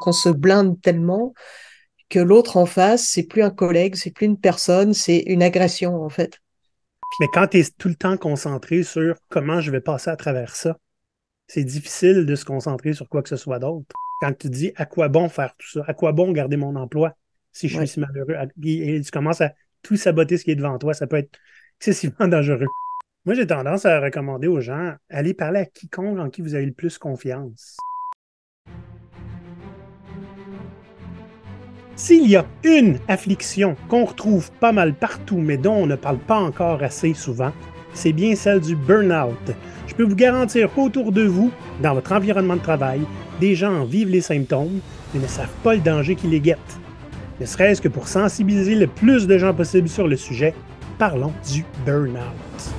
qu'on se blinde tellement que l'autre en face, c'est plus un collègue, c'est plus une personne, c'est une agression en fait. Mais quand tu es tout le temps concentré sur comment je vais passer à travers ça, c'est difficile de se concentrer sur quoi que ce soit d'autre. Quand tu dis à quoi bon faire tout ça, à quoi bon garder mon emploi si je suis Ouais. si malheureux, et tu commences à tout saboter ce qui est devant toi, ça peut être excessivement dangereux. Moi, j'ai tendance à recommander aux gens, allez parler à quiconque en qui vous avez le plus confiance. S'il y a une affliction qu'on retrouve pas mal partout, mais dont on ne parle pas encore assez souvent, c'est bien celle du burn-out. Je peux vous garantir qu'autour de vous, dans votre environnement de travail, des gens en vivent les symptômes, mais ne savent pas le danger qui les guette. Ne serait-ce que pour sensibiliser le plus de gens possible sur le sujet, parlons du burn-out.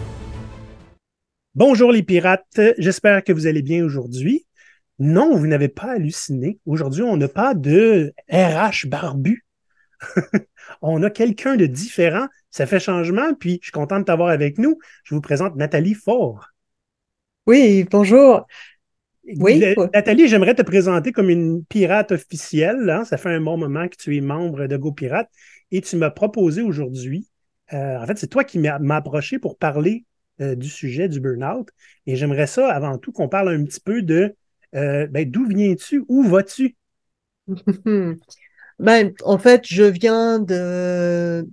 Bonjour les pirates, j'espère que vous allez bien aujourd'hui. Non, vous n'avez pas halluciné. Aujourd'hui, on n'a pas de RH barbu. On a quelqu'un de différent. Ça fait changement, puis je suis content de t'avoir avec nous. Je vous présente Nathalie Faure. Oui, bonjour. Oui, ouais. Nathalie, j'aimerais te présenter comme une pirate officielle, hein. Ça fait un bon moment que tu es membre de GoPirate et tu m'as proposé aujourd'hui, en fait, c'est toi qui m'as approché pour parler du sujet du burn-out. Et j'aimerais ça, avant tout, qu'on parle un petit peu de d'où viens-tu, où vas-tu? Ben, en fait, je viens de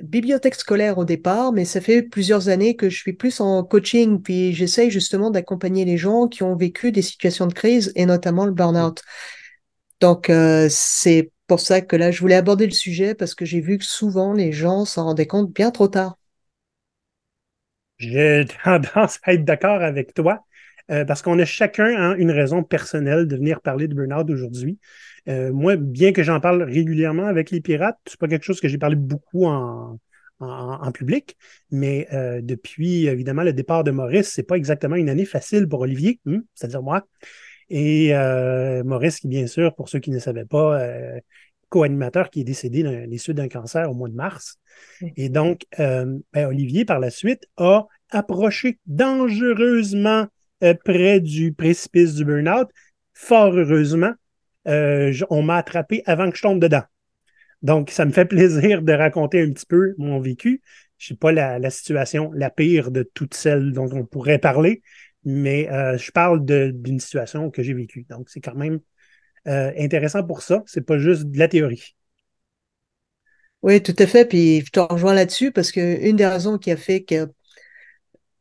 bibliothèque scolaire au départ, mais ça fait plusieurs années que je suis plus en coaching, puis j'essaye justement d'accompagner les gens qui ont vécu des situations de crise et notamment le burn-out. Donc, c'est pour ça que là, je voulais aborder le sujet parce que j'ai vu que souvent les gens s'en rendaient compte bien trop tard. J'ai tendance à être d'accord avec toi parce qu'on a chacun hein, une raison personnelle de venir parler de burn-out aujourd'hui. Moi, bien que j'en parle régulièrement avec les pirates, c'est pas quelque chose que j'ai parlé beaucoup en public, mais depuis évidemment le départ de Maurice, c'est pas exactement une année facile pour Olivier, c'est-à-dire moi. Et Maurice, qui bien sûr, pour ceux qui ne savaient pas, co-animateur qui est décédé des suites d'un cancer au mois de mars. Et donc, Olivier, par la suite, a approché dangereusement près du précipice du burn-out. Fort heureusement, on m'a attrapé avant que je tombe dedans. Donc, ça me fait plaisir de raconter un petit peu mon vécu. Je ne sais pas la situation la pire de toutes celles dont on pourrait parler, mais je parle d'une situation que j'ai vécue. Donc, c'est quand même intéressant pour ça. C'est pas juste de la théorie. Oui, tout à fait. Puis je te rejoins là-dessus parce que une des raisons qui a fait que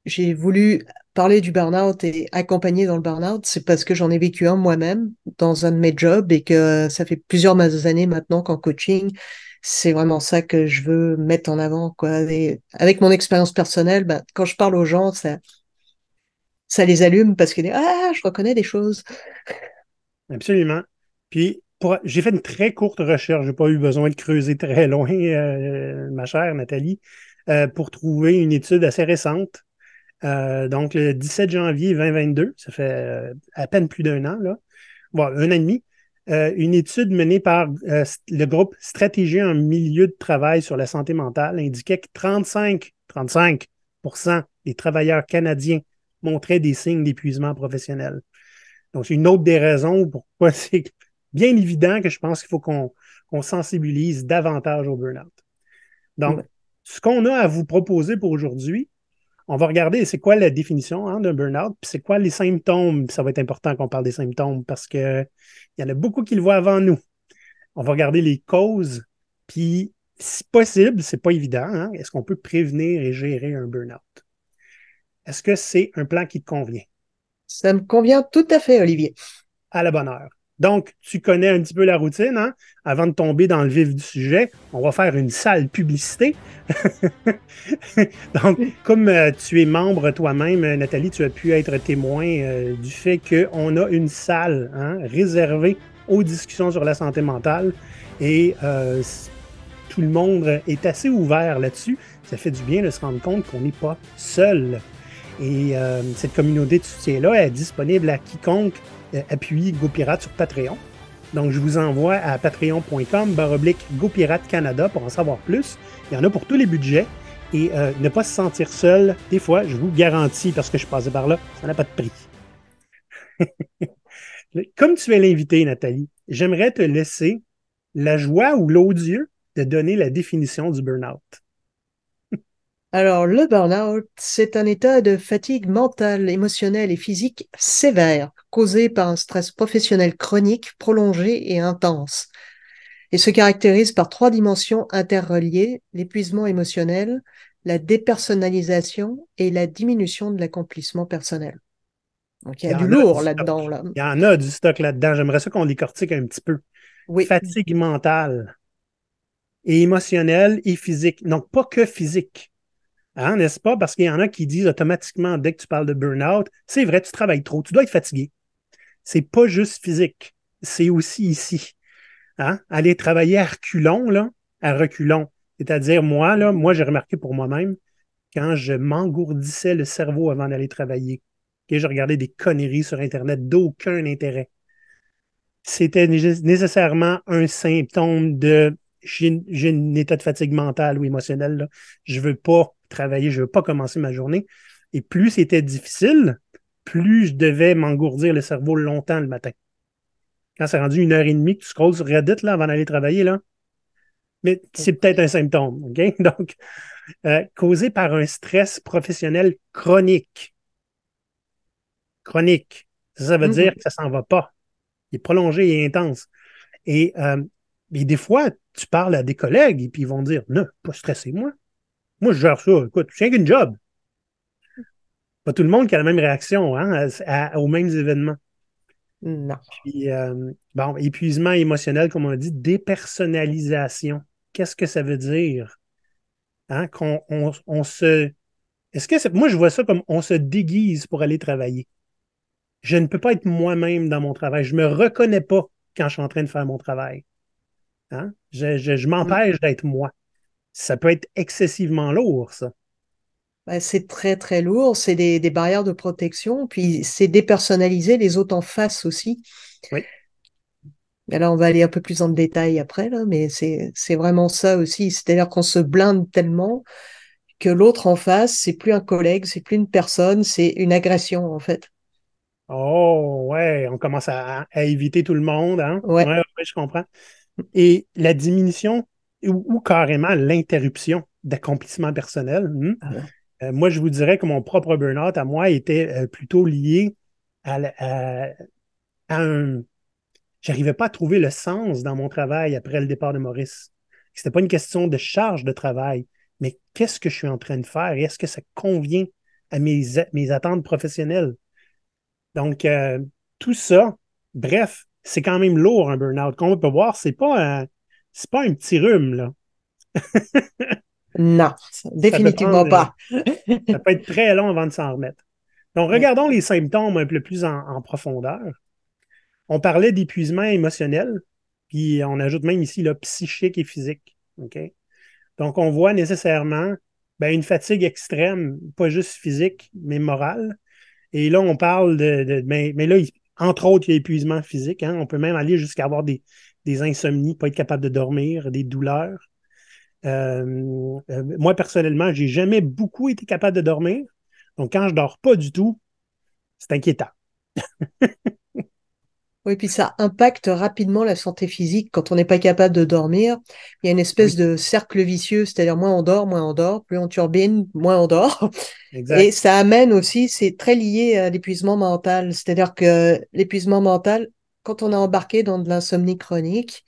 j'ai voulu parler du burn-out et accompagner dans le burn-out, c'est parce que j'en ai vécu un moi-même dans un de mes jobs et que ça fait plusieurs années maintenant qu'en coaching, c'est vraiment ça que je veux mettre en avant, quoi. Et avec mon expérience personnelle, ben, quand je parle aux gens, ça les allume parce que ah, je reconnais des choses. Absolument. Puis, j'ai fait une très courte recherche. Je n'ai pas eu besoin de creuser très loin, ma chère Nathalie, pour trouver une étude assez récente. Donc, le 17 janvier 2022, ça fait à peine plus d'un an, là, bon, un an et demi, une étude menée par le groupe Stratégie en milieu de travail sur la santé mentale indiquait que 35 des travailleurs canadiens montraient des signes d'épuisement professionnel. Donc, c'est une autre des raisons pourquoi c'est bien évident que je pense qu'il faut qu'on sensibilise davantage au burn-out. Donc, Ouais. ce qu'on a à vous proposer pour aujourd'hui, on va regarder c'est quoi la définition hein, d'un burn-out, puis c'est quoi les symptômes. Ça va être important qu'on parle des symptômes parce qu'il y en a beaucoup qui le voient avant nous. On va regarder les causes, puis si possible, c'est pas évident, hein, est-ce qu'on peut prévenir et gérer un burn-out? Est-ce que c'est un plan qui te convient? Ça me convient tout à fait, Olivier. À la bonne heure. Donc, tu connais un petit peu la routine, hein? Avant de tomber dans le vif du sujet, on va faire une sale publicité. Donc, comme tu es membre toi-même, Nathalie, tu as pu être témoin du fait qu'on a une salle hein, réservée aux discussions sur la santé mentale et tout le monde est assez ouvert là-dessus. Ça fait du bien de se rendre compte qu'on n'est pas seul. Et cette communauté de soutien-là est disponible à quiconque appuie GoPirate sur Patreon. Donc, je vous envoie à patreon.com/GoPirate Canada pour en savoir plus. Il y en a pour tous les budgets. Et ne pas se sentir seul, des fois, je vous garantis, parce que je suis passé par là, ça n'a pas de prix. Comme tu es l'invité, Nathalie, j'aimerais te laisser la joie ou l'odieux de donner la définition du burn-out. Alors, le burn-out, c'est un état de fatigue mentale, émotionnelle et physique sévère, causé par un stress professionnel chronique, prolongé et intense, et se caractérise par trois dimensions interreliées: l'épuisement émotionnel, la dépersonnalisation et la diminution de l'accomplissement personnel. Donc, il y Il y a du en a du lourd stock. là-dedans, là. Il y en a du stock là-dedans. J'aimerais ça qu'on décortique un petit peu. Oui. Fatigue mentale et émotionnelle et physique. Donc, pas que physique. Hein, n'est-ce pas? Parce qu'il y en a qui disent automatiquement, dès que tu parles de burn-out, c'est vrai, tu travailles trop, tu dois être fatigué. C'est pas juste physique, c'est aussi ici. Hein? Aller travailler à reculons, là, à reculons. C'est-à-dire, moi, là, moi, j'ai remarqué pour moi-même, quand je m'engourdissais le cerveau avant d'aller travailler, que je regardais des conneries sur Internet d'aucun intérêt, c'était nécessairement un symptôme de j'ai un état de fatigue mentale ou émotionnelle. Là. Je ne veux pas travailler, je ne veux pas commencer ma journée. Et plus c'était difficile, plus je devais m'engourdir le cerveau longtemps le matin. Quand c'est rendu 1 heure et demie que tu scrolles sur Reddit là, avant d'aller travailler, là, mais c'est peut-être un symptôme. OK? Donc, causé par un stress professionnel chronique. Chronique. Ça veut dire Mhm. que ça ne s'en va pas. Il est prolongé et intense. Et des fois, tu parles à des collègues et puis ils vont dire non, pas stressé, moi. Moi, je gère ça. Écoute, je tiens qu'une job. Pas tout le monde qui a la même réaction hein, aux mêmes événements. Non. Puis, bon, épuisement émotionnel, comme on dit, dépersonnalisation. Qu'est-ce que ça veut dire? Hein, on se. Est-ce que moi, je vois ça comme on se déguise pour aller travailler. Je ne peux pas être moi-même dans mon travail. Je ne me reconnais pas quand je suis en train de faire mon travail. Hein? Je m'empêche d'être moi. Ça peut être excessivement lourd, ça. Bah, c'est très, très lourd. C'est des barrières de protection. Puis, c'est dépersonnaliser les autres en face aussi. Oui. Et là, on va aller un peu plus en détail après, là, mais c'est vraiment ça aussi. C'est-à-dire qu'on se blinde tellement que l'autre en face, c'est plus un collègue, c'est plus une personne, c'est une agression, en fait. Oh, ouais, on commence à éviter tout le monde, hein? Ouais. Ouais, ouais, je comprends. Et la diminution ou carrément l'interruption d'accomplissement personnel. Moi, je vous dirais que mon propre burn-out à moi était plutôt lié à un. J'arrivais pas à trouver le sens dans mon travail après le départ de Maurice. C'était pas une question de charge de travail, mais qu'est-ce que je suis en train de faire et est-ce que ça convient à mes attentes professionnelles? Donc, tout ça, bref, c'est quand même lourd un burn-out. Comme on peut voir, c'est pas un petit rhume, là. Non, Ça peut prendre, définitivement pas. ça peut être très long avant de s'en remettre. Donc, Ouais. regardons les symptômes un peu plus en profondeur. On parlait d'épuisement émotionnel, puis on ajoute même ici le psychique et physique. OK? Donc, on voit nécessairement ben, une fatigue extrême, pas juste physique, mais morale. Et là, on parle mais là, entre autres, il y a épuisement physique. Hein. On peut même aller jusqu'à avoir des insomnies, pas être capable de dormir, des douleurs. Moi, personnellement, j'ai jamais beaucoup été capable de dormir. Donc, quand je dors pas du tout, c'est inquiétant. Oui, puis ça impacte rapidement la santé physique quand on n'est pas capable de dormir. Il y a une espèce Oui, de cercle vicieux, c'est-à-dire moins on dort, plus on turbine, moins on dort. Et exact. ça amène aussi, c'est très lié à l'épuisement mental, c'est-à-dire que l'épuisement mental, quand on est embarqué dans de l'insomnie chronique,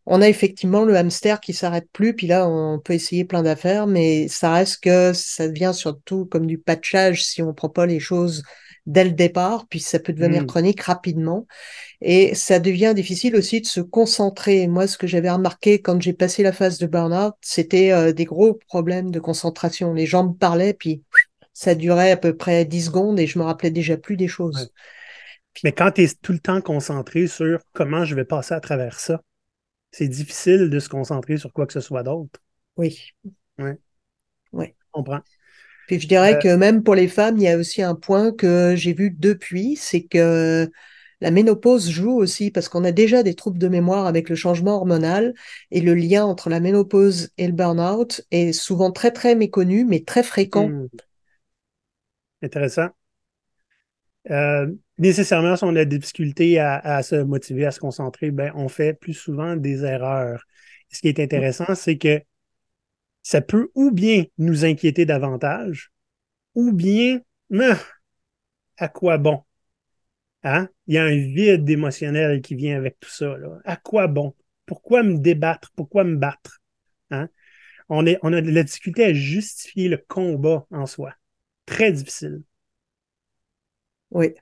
on a effectivement le hamster qui s'arrête plus, puis là, on peut essayer plein d'affaires, mais ça reste que ça devient surtout comme du patchage si on prend pas les choses dès le départ, puis ça peut devenir Hmm. chronique rapidement. Et ça devient difficile aussi de se concentrer. Moi, ce que j'avais remarqué quand j'ai passé la phase de burn-out, c'était des gros problèmes de concentration. Les gens me parlaient, puis ça durait à peu près 10 secondes et je me rappelais déjà plus des Ouais. choses. Puis, Mais quand tu es tout le temps concentré sur comment je vais passer à travers ça, c'est difficile de se concentrer sur quoi que ce soit d'autre. oui, Ouais, oui. je comprends. Puis je dirais Euh, que même pour les femmes, il y a aussi un point que j'ai vu depuis, c'est que la ménopause joue aussi parce qu'on a déjà des troubles de mémoire avec le changement hormonal et le lien entre la ménopause et le burn-out est souvent très très méconnu mais très fréquent. hmm, intéressant. Euh, nécessairement, si on a des difficultés à se motiver, à se concentrer, ben, on fait plus souvent des erreurs. Ce qui est intéressant, c'est que ça peut ou bien nous inquiéter davantage, ou bien, mais, à quoi bon? Hein? Il y a un vide émotionnel qui vient avec tout ça, là. À quoi bon? Pourquoi me débattre? Pourquoi me battre? Hein? On a de la difficulté à justifier le combat en soi. Très difficile. Oui.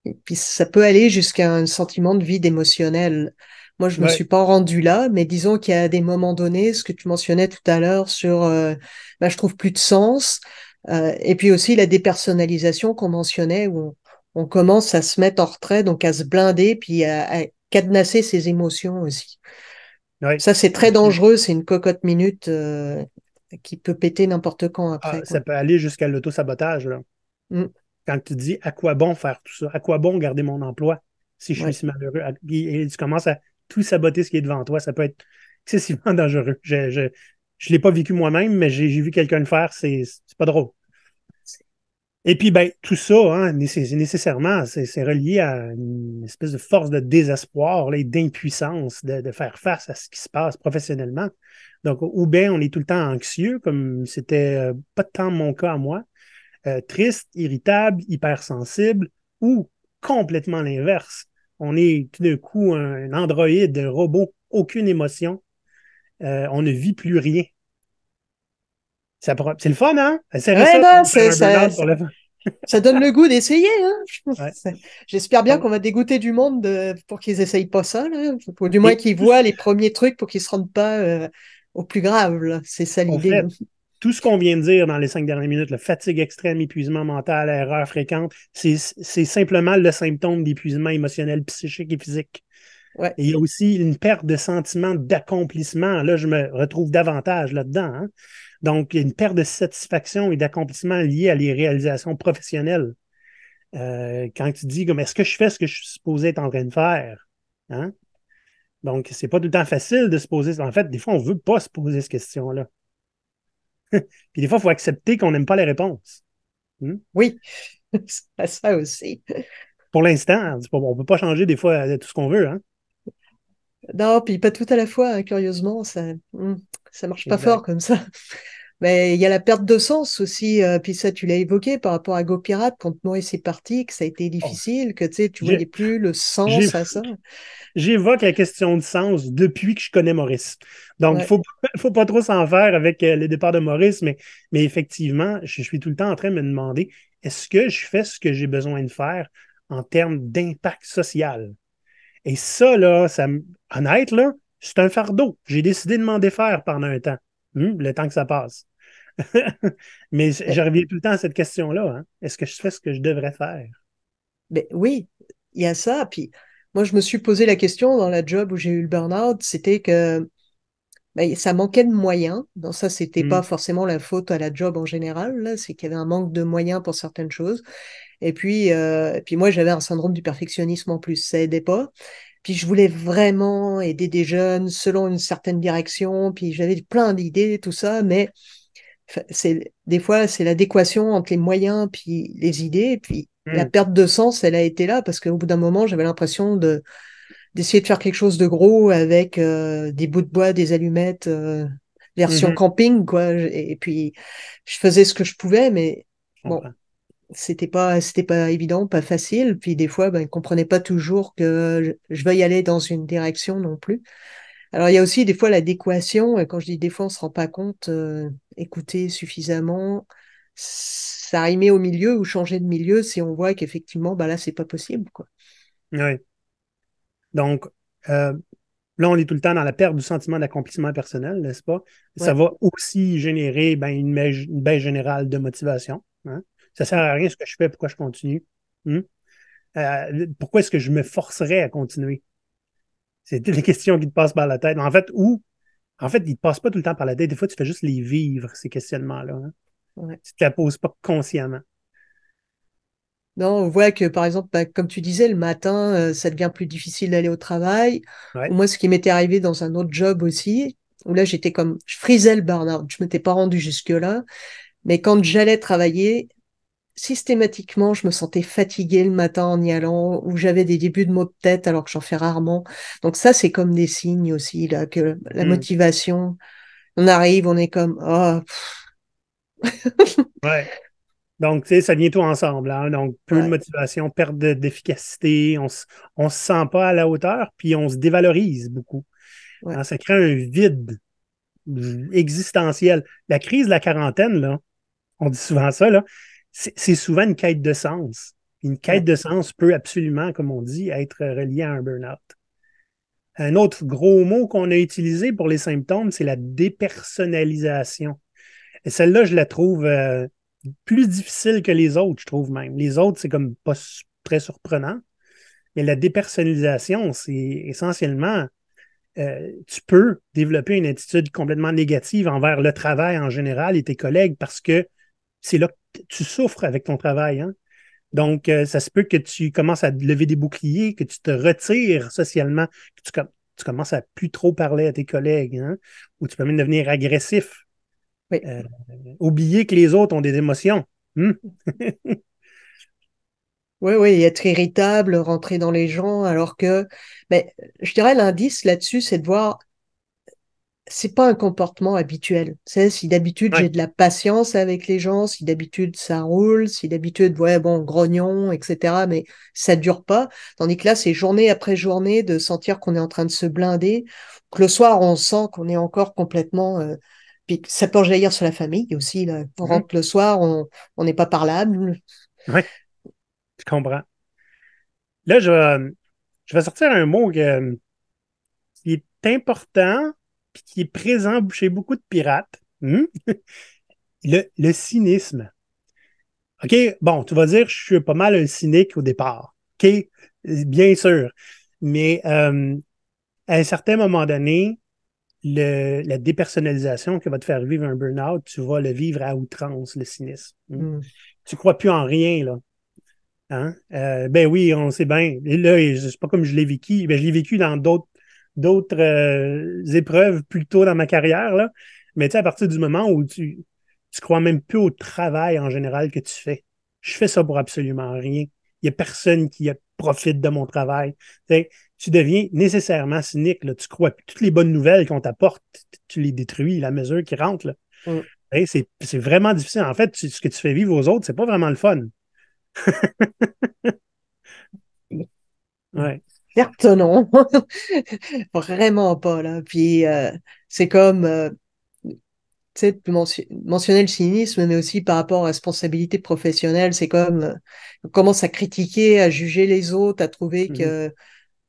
Et puis ça peut aller jusqu'à un sentiment de vide émotionnel. Moi, je me Ouais, suis pas rendue là, mais disons qu'il y a des moments donnés, ce que tu mentionnais tout à l'heure sur, je trouve plus de sens. Et puis aussi la dépersonnalisation qu'on mentionnait, où on commence à se mettre en retrait, donc à se blinder, puis à cadenasser ses émotions aussi. ouais. Ça, c'est très dangereux, c'est une cocotte minute qui peut péter n'importe quand Ah, après, quoi. ça peut aller jusqu'à l'autosabotage, là. Mm, Quand tu dis à quoi bon faire tout ça? À quoi bon garder mon emploi si je suis ouais. si malheureux? Et tu commences à tout saboter ce qui est devant toi. Ça peut être excessivement dangereux. Je l'ai pas vécu moi-même, mais j'ai vu quelqu'un le faire. C'est pas drôle. Et puis, ben, tout ça, hein, nécessairement, c'est relié à une espèce de force de désespoir là, et d'impuissance de faire face à ce qui se passe professionnellement. Donc, ou bien on est tout le temps anxieux, comme c'était pas tant mon cas à moi, triste, irritable, hypersensible, ou complètement l'inverse. On est tout d'un coup un androïde, un robot, aucune émotion. On ne vit plus rien. C'est le fun, hein? Essayez Ouais, ça, non, faire un burn-out pour le fun. ça donne le goût d'essayer, hein. Ouais. J'espère bien Donc, qu'on va dégoûter du monde pour qu'ils essayent pas ça, là. Ou du moins et qu'ils voient les premiers trucs pour qu'ils se rendent pas au plus grave, là. C'est ça au l'idée. fait, tout ce qu'on vient de dire dans les 5 dernières minutes, la fatigue extrême, épuisement mental, erreur fréquente, c'est simplement le symptôme d'épuisement émotionnel, psychique et physique. Ouais. Et il y a aussi une perte de sentiment d'accomplissement. Là, je me retrouve davantage là-dedans. Hein? Donc, il y a une perte de satisfaction et d'accomplissement liée à les réalisations professionnelles. Quand tu dis, comme, est-ce que je fais ce que je suis supposé être en train de faire? Hein? Donc, c'est pas tout le temps facile de se poser. En fait, des fois, on ne veut pas se poser cette question-là. Puis des fois, il faut accepter qu'on n'aime pas les réponses. Hmm? Oui, ça aussi. Pour l'instant, on ne peut pas changer des fois tout ce qu'on veut. Hein? Non, puis pas tout à la fois, hein, curieusement, ça marche pas fort Exact. comme ça. Mais il y a la perte de sens aussi, puis ça, tu l'as évoqué par rapport à GoPirate, quand Maurice est parti, que ça a été Oh, difficile, que tu sais, tu voyais j'ai, plus le j'ai sens à ça. J'évoque la question de sens depuis que je connais Maurice. Donc, il Ouais. faut pas trop s'en faire avec le départ de Maurice, mais effectivement, je suis tout le temps en train de me demander, est-ce que je fais ce que j'ai besoin de faire en termes d'impact social? Et ça, là, honnête, là, c'est un fardeau. J'ai décidé de m'en défaire pendant un temps. Le temps que ça passe. Mais je Mais, reviens tout le temps à cette question-là. Hein. Est-ce que je fais ce que je devrais faire? mais oui, il y a ça. Puis moi, je me suis posé la question dans la job où j'ai eu le burn-out, c'était que ben, ça manquait de moyens. Non, ça, c'était pas Hmm. forcément la faute à la job en général, là, c'est qu'il y avait un manque de moyens pour certaines choses. Et puis moi, j'avais un syndrome du perfectionnisme en plus, ça aidait pas. Puis je voulais vraiment aider des jeunes selon une certaine direction, puis j'avais plein d'idées, tout ça, mais des fois, c'est l'adéquation entre les moyens puis les idées, et puis la Hmm. perte de sens, elle a été là, parce qu'au bout d'un moment, j'avais l'impression d'essayer de faire quelque chose de gros avec des bouts de bois, des allumettes, version Mhm. camping, quoi. Et puis, je faisais ce que je pouvais, mais Je bon, comprends. c'était pas évident, pas facile. Puis des fois, ben, ils comprenaient pas toujours que je veuille aller dans une direction non plus. Alors, il y a aussi des fois l'adéquation. Et quand je dis des fois, on se rend pas compte, écouter suffisamment, s'arrimer au milieu ou changer de milieu si on voit qu'effectivement, bah là, c'est pas possible, quoi. Oui. Donc, euh, là, on est tout le temps dans la perte du sentiment d'accomplissement personnel, n'est-ce pas? Ça Ouais. va aussi générer ben, une baisse générale de motivation. Hein? Ça ne sert à rien ce que je fais, pourquoi je continue? Hmm? Pourquoi est-ce que je me forcerais à continuer? C'est toutes les questions qui te passent par la tête. En fait, ils ne te passent pas tout le temps par la tête. Des fois, tu fais juste les vivre, ces questionnements-là. Hein? Ouais. Tu ne te la poses pas consciemment. Non, on voit que, par exemple, bah, comme tu disais, le matin, ça devient plus difficile d'aller au travail. Ou Ouais. moi, ce qui m'était arrivé dans un autre job aussi, où là, j'étais comme, je frisais le burn-out. Je m'étais pas rendu jusque-là. Mais quand j'allais travailler, systématiquement, je me sentais fatiguée le matin en y allant, ou j'avais des débuts de maux de tête alors que j'en fais rarement. Donc ça, c'est comme des signes aussi, là, que la Hmm. motivation, on arrive, on est comme, oh, Ouais. Donc, tu sais, ça vient tout ensemble, hein. Donc, peu de ouais, motivation, d'efficacité, on se sent pas à la hauteur, puis on se dévalorise beaucoup, ouais, hein. Ça crée un vide existentiel. La crise de la quarantaine, là, on dit souvent ça, là, c'est souvent une quête de sens. Une quête ouais, de sens peut absolument, comme on dit, être reliée à un burn-out. Un autre gros mot qu'on a utilisé pour les symptômes, c'est la dépersonnalisation. Et celle-là, je la trouve plus difficile que les autres, je trouve même. Les autres, c'est comme pas très surprenant, mais la dépersonnalisation, c'est essentiellement, tu peux développer une attitude complètement négative envers le travail en général et tes collègues parce que c'est là que tu souffres avec ton travail, hein. Donc, ça se peut que tu commences à lever des boucliers, que tu te retires socialement, que tu commences à plus trop parler à tes collègues, hein, ou tu peux même devenir agressif. oui. Euh, Oublier que les autres ont des émotions. Hmm? Oui, oui, être irritable, rentrer dans les gens, alors que, mais je dirais l'indice là-dessus, c'est de voir, c'est pas un comportement habituel. C'est si d'habitude j'ai Ouais. de la patience avec les gens, si d'habitude ça roule, si d'habitude, ouais, bon, grognon, etc., mais ça dure pas. Tandis que là, c'est journée après journée de sentir qu'on est en train de se blinder, que le soir, on sent qu'on est encore complètement, puis que ça peut jaillir sur la famille aussi, là. On Mhm. rentre le soir, on n'est pas parlable. Ouais, je comprends. Là, je vais sortir un mot qui est important puis qui est présent chez beaucoup de pirates. Hmm? Le cynisme. OK, bon, tu vas dire, je suis pas mal un cynique au départ. OK, bien sûr. Mais à un certain moment donné, la dépersonnalisation qui va te faire vivre un burn-out, tu vas le vivre à outrance, le cynisme. Hmm? Hmm. Tu crois plus en rien, là. Hein? Ben oui, on sait bien. Et là, c'est pas comme je l'ai vécu. Ben, je l'ai vécu dans d'autres épreuves plus tôt dans ma carrière, là. Mais tu sais, à partir du moment où tu crois même plus au travail en général que tu fais. Je fais ça pour absolument rien. Il n'y a personne qui profite de mon travail. Tu sais, tu deviens nécessairement cynique, là. Tu crois que toutes les bonnes nouvelles qu'on t'apporte, tu les détruis, la mesure qui rentre, là. Hmm. Hey, c'est vraiment difficile. En fait, ce que tu fais vivre aux autres, c'est pas vraiment le fun. Ouais. Certes, non. Vraiment pas, là. Puis, c'est comme, tu sais, tu mentionner le cynisme, mais aussi par rapport aux responsabilités professionnelles, c'est comme, on commence à critiquer, à juger les autres, à trouver Mhm. que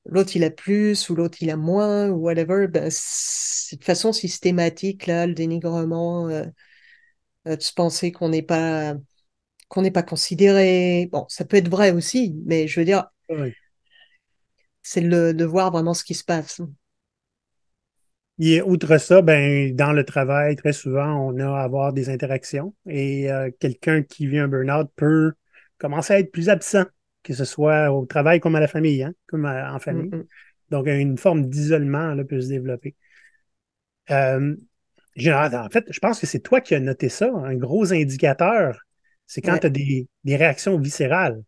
l'autre il a plus ou l'autre il a moins ou whatever. Ben, c'est de façon systématique, là, le dénigrement, de se penser qu'on n'est pas considéré. Bon, ça peut être vrai aussi, mais je veux dire, Ouais. c'est de voir vraiment ce qui se passe. Et outre ça, ben, dans le travail, très souvent, on a à avoir des interactions et quelqu'un qui vit un burn-out peut commencer à être plus absent, que ce soit au travail comme à la famille, hein, comme en Mm, famille. mm. Donc, une forme d'isolement là, peut se développer. Euh, en fait, je pense que c'est toi qui as noté ça. Un gros indicateur, c'est quand tu Ouais, as des réactions viscérales.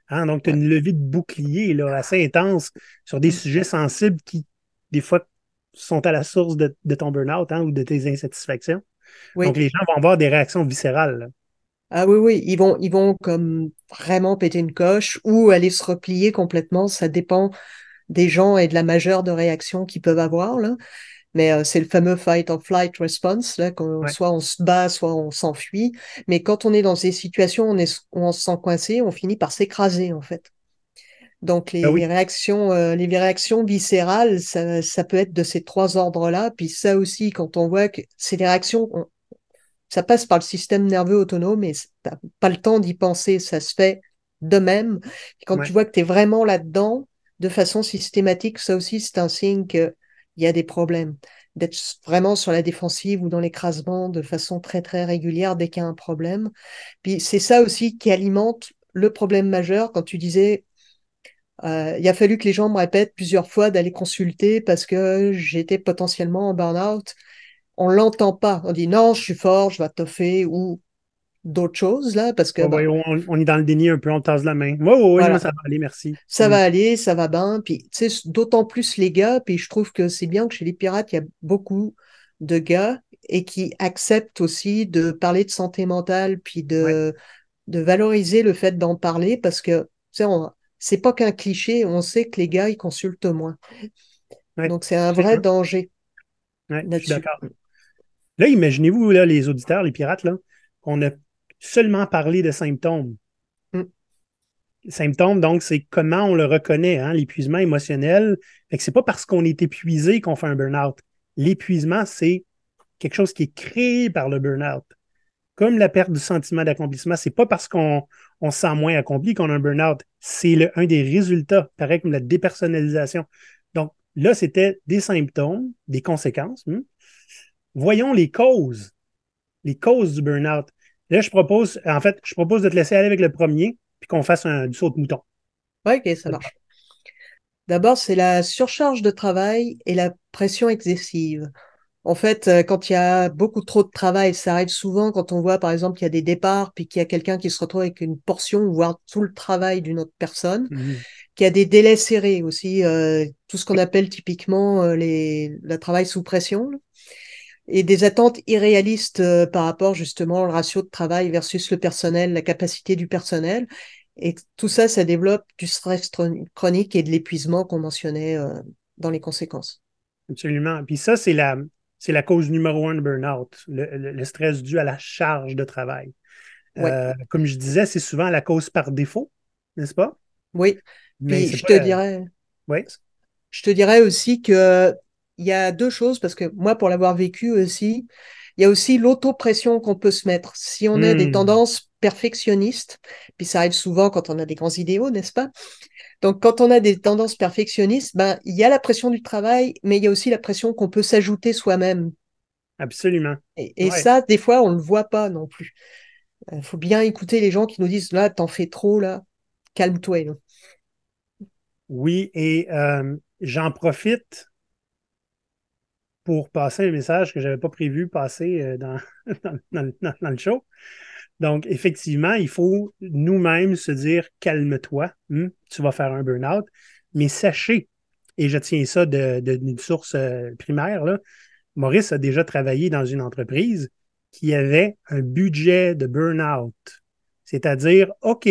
Hein. Donc, tu as ouais. une levée de bouclier là, assez intense sur des Mm. sujets sensibles qui, des fois, sont à la source de ton burn-out, hein, ou de tes insatisfactions. Donc, Oui. les gens vont avoir des réactions viscérales, là. Ah oui, oui, ils vont comme vraiment péter une coche ou aller se replier complètement. Ça dépend des gens et de la majeure de réactions qu'ils peuvent avoir, là. Mais c'est le fameux fight or flight response, là, quand Ouais. soit on se bat, soit on s'enfuit. Mais quand on est dans ces situations où on se sent coincé, on finit par s'écraser, en fait. Donc Ben oui. les réactions viscérales, ça peut être de ces trois ordres-là. Puis ça aussi, quand on voit que c'est des réactions, ça passe par le système nerveux autonome et t'as pas le temps d'y penser, ça se fait de même. Et quand tu Ouais. vois que tu es vraiment là-dedans, de façon systématique, ça aussi, c'est un signe qu'il y a des problèmes. D'être vraiment sur la défensive ou dans l'écrasement de façon très, très régulière dès qu'il y a un problème. Puis c'est ça aussi qui alimente le problème majeur quand tu disais il a fallu que les gens me répètent plusieurs fois d'aller consulter parce que j'étais potentiellement en burn-out. On l'entend pas. On dit non, je suis fort, je vais toffer ou d'autres choses là, parce que Ouais, ben ouais, on est dans le déni un peu, on tasse la main. Ouais, ouais, ouais, moi, voilà, ça va aller, merci. ça va aller, ça va bien. Puis tu sais, d'autant plus les gars. Puis je trouve que c'est bien que chez les pirates, il y a beaucoup de gars et qui acceptent aussi de parler de santé mentale, puis Ouais, de valoriser le fait d'en parler, parce que tu sais, c'est pas qu'un cliché. On sait que les gars ils consultent moins. ouais, Donc c'est un vrai absolument. danger Ouais, je suis là-dessus. d'accord. Là, imaginez-vous, là, les auditeurs, les pirates, là, on a seulement parlé de symptômes. Mm. Symptômes, donc, c'est comment on le reconnaît, hein, l'épuisement émotionnel. Fait que c'est pas parce qu'on est épuisé qu'on fait un burn-out. L'épuisement, c'est quelque chose qui est créé par le burn-out. Comme la perte du sentiment d'accomplissement, c'est pas parce qu'on se sent moins accompli qu'on a un burn-out. C'est un des résultats, pareil comme la dépersonnalisation. Donc, là, c'était des symptômes, des conséquences. Voyons les causes du burn-out. Là, je propose de te laisser aller avec le premier, puis qu'on fasse du saut de mouton. Ouais, ok, ça marche. D'abord, c'est la surcharge de travail et la pression excessive. En fait, quand il y a beaucoup trop de travail, ça arrive souvent quand on voit, par exemple, qu'il y a des départs, puis qu'il y a quelqu'un qui se retrouve avec une portion, voire tout le travail d'une autre personne, Mhm. qu'il y a des délais serrés aussi, tout ce qu'on appelle typiquement le travail sous pression, là, et des attentes irréalistes par rapport justement au ratio de travail versus le personnel, la capacité du personnel. Et tout ça, ça développe du stress chronique et de l'épuisement qu'on mentionnait dans les conséquences. Absolument. Puis ça, c'est la cause numéro un de burn-out, le stress dû à la charge de travail. Ouais, Comme je disais, c'est souvent la cause par défaut, n'est-ce pas? oui. Mais Puis c'est pas la. Oui. je te dirais aussi que il y a deux choses, parce que moi, pour l'avoir vécu aussi, il y a aussi l'auto-pression qu'on peut se mettre. Si on a des Hmm. tendances perfectionnistes, puis ça arrive souvent quand on a des grands idéaux, n'est-ce pas? Donc, quand on a des tendances perfectionnistes, ben, il y a la pression du travail, mais il y a aussi la pression qu'on peut s'ajouter soi-même. Absolument. Et Ouais. ça, des fois, on ne le voit pas non plus. Il faut bien écouter les gens qui nous disent, là, t'en fais trop, là, calme-toi. Là. Oui, et j'en profite pour passer un message que je n'avais pas prévu passer dans le show. Donc, effectivement, il faut nous-mêmes se dire calme-toi, tu vas faire un burn-out. Mais sachez, et je tiens ça d'une source primaire, là, Maurice a déjà travaillé dans une entreprise qui avait un budget de burn-out. C'est-à-dire, OK,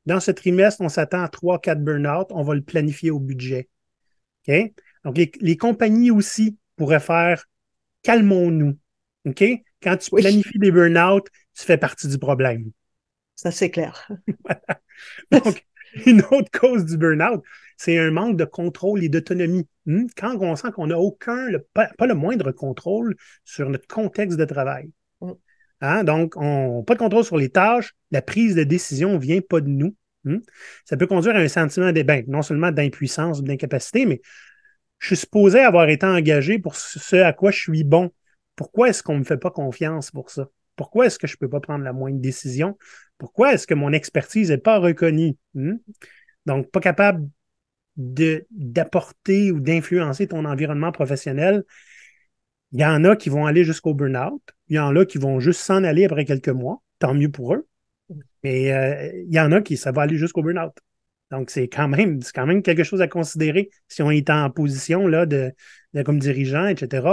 dans ce trimestre, on s'attend à 3-4 burn-out, on va le planifier au budget. OK? Donc, les compagnies aussi pourraient faire calmons-nous. OK? Quand tu Oui, planifies des burn-out, tu fais partie du problème. ça c'est clair. Donc, une autre cause du burn-out, c'est un manque de contrôle et d'autonomie. Quand on sent qu'on n'a pas le moindre contrôle sur notre contexte de travail. Hein? Donc, pas de contrôle sur les tâches, la prise de décision ne vient pas de nous. Ça peut conduire à un sentiment non seulement d'impuissance ou d'incapacité, mais je suis supposé avoir été engagé pour ce à quoi je suis bon. Pourquoi est-ce qu'on ne me fait pas confiance pour ça? Pourquoi est-ce que je ne peux pas prendre la moindre décision? Pourquoi est-ce que mon expertise n'est pas reconnue? Donc, pas capable d'apporter ou d'influencer ton environnement professionnel. Il y en a qui vont aller jusqu'au burn-out. Il y en a qui vont juste s'en aller après quelques mois. Tant mieux pour eux. Mais il y en a qui, ça va aller jusqu'au burn-out. Donc, c'est quand même quelque chose à considérer si on est en position là, comme dirigeant, etc.